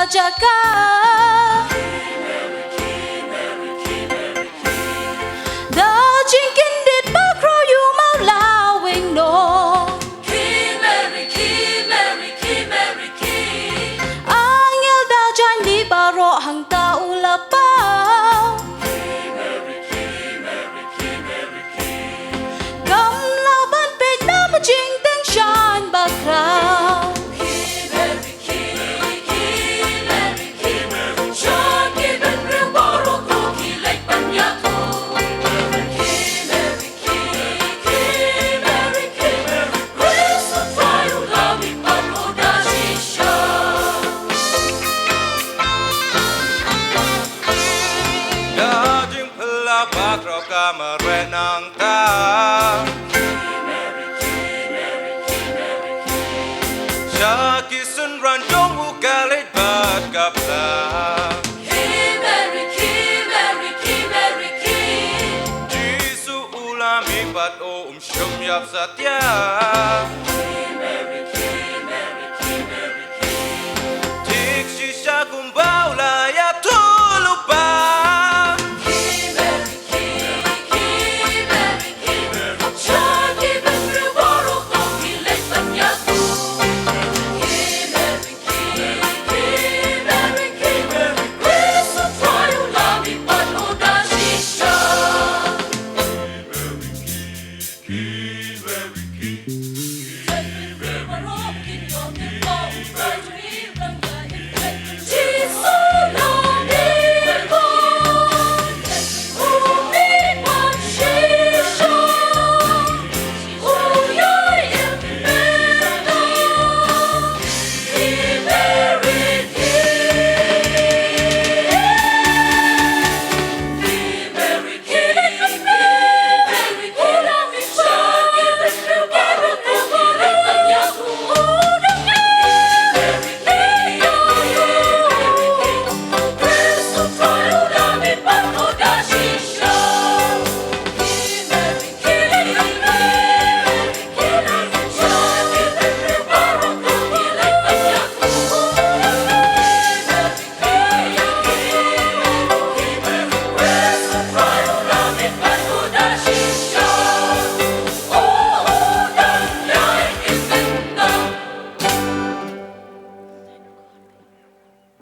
Jaka Da Jinkin did Bakro you mau lawing no Angel da Jan di baro hang ta ulapao Gam lao ban pe na ma jing teng shan bakrao Bakro kamarenang ta Shaki sun ran jong u galit bat kapla Jisu ulami bat o shum yap satya